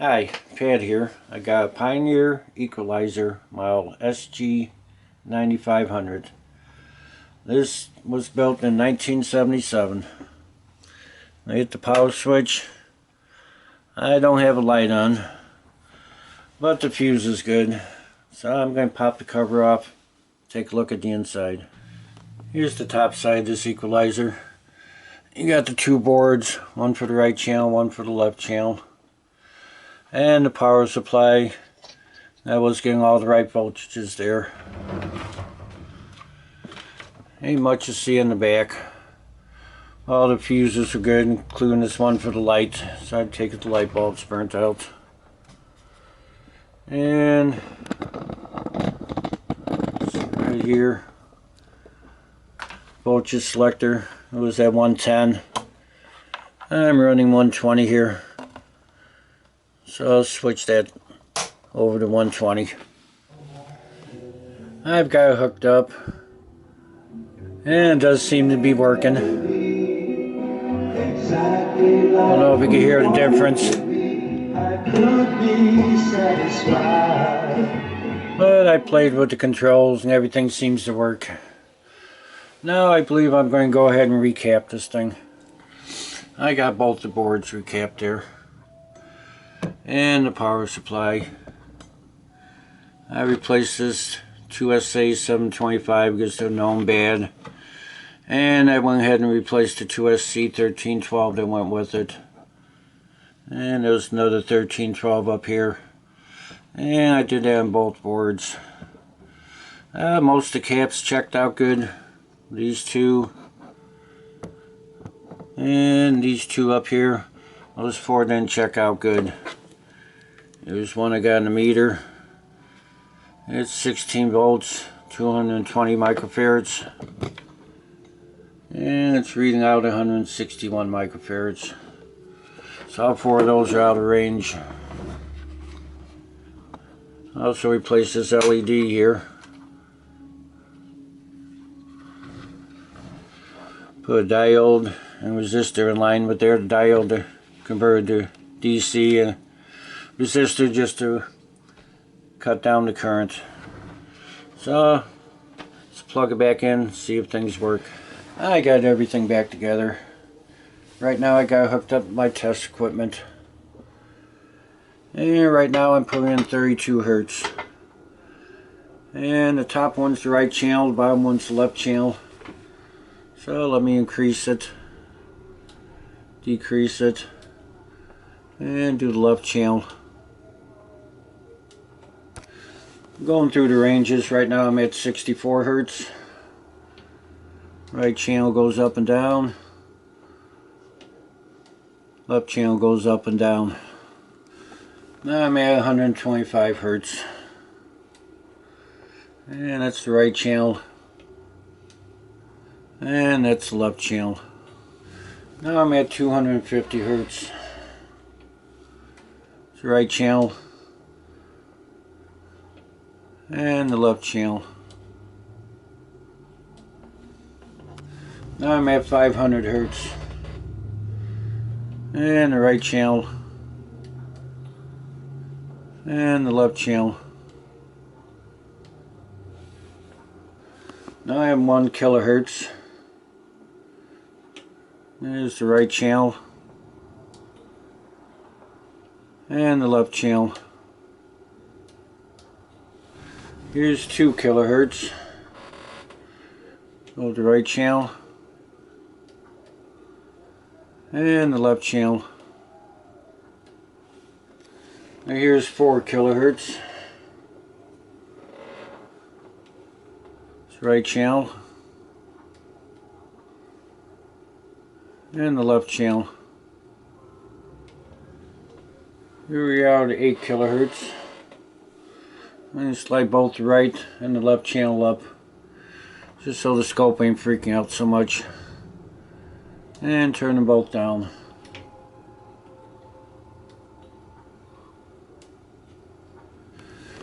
Hi, Pat here. I got a Pioneer equalizer model SG9500. This was built in 1977. I hit the power switch. I don't have a light on, but the fuse is good. So I'm going to pop the cover off, take a look at the inside. Here's the top side of this equalizer. You got the two boards, one for the right channel, one for the left channel. And the power supply, that was getting all the right voltages there. Ain't much to see in the back. All the fuses are good, including this one for the light. So I'd take it the light bulb's burnt out. And right here, voltage selector, it was at 110. I'm running 120 here. So I'll switch that over to 120. I've got it hooked up, and it does seem to be working. I don't know if you can hear the difference, but I played with the controls and everything seems to work. Now I believe I'm going to go ahead and recap this thing. I got both the boards recapped there. And the power supply. I replaced this 2SA 725 because they're known bad. And I went ahead and replaced the 2SC 1312 that went with it. And there's another 1312 up here. And I did that on both boards. Most of the caps checked out good. These two. And these two up here. Those four didn't check out good. There's one I got in the meter. It's 16 volts, 220 microfarads. And it's reading out 161 microfarads. So all four of those are out of range. I also replaced this LED here. Put a diode and resistor in line with there. The diode converted to DC and resistor just to cut down the current. So let's plug it back in, see if things work. I got everything back together. Right now I got hooked up with my test equipment. And right now I'm putting in 32 Hertz. And the top one's the right channel, the bottom one's the left channel. So let me increase it, decrease it, and do the left channel. Going through the ranges. Right now I'm at 64 Hertz. Right channel goes up and down. Left channel goes up and down. Now I'm at 125 Hertz. And that's the right channel. And that's the left channel. Now I'm at 250 Hertz. It's the right channel. And the left channel. Now I'm at 500 Hertz. And the right channel. And the left channel. Now I am 1 kilohertz. There's the right channel. And the left channel. Here's 2 kilohertz. Go to the right channel. And the left channel. Now here's 4 kilohertz. It's the right channel. And the left channel. Here we are at 8 kilohertz. I'm going to slide both the right and the left channel up, just so the scope ain't freaking out so much. And turn them both down.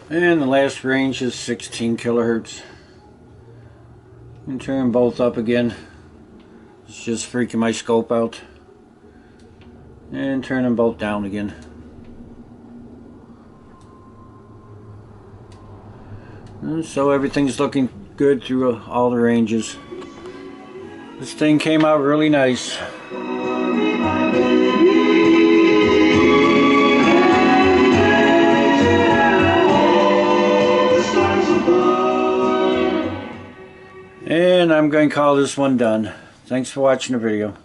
And the last range is 16 kilohertz. And turn them both up again. It's just freaking my scope out. And turn them both down again. And so everything's looking good through all the ranges. This thing came out really nice. And I'm going to call this one done. Thanks for watching the video.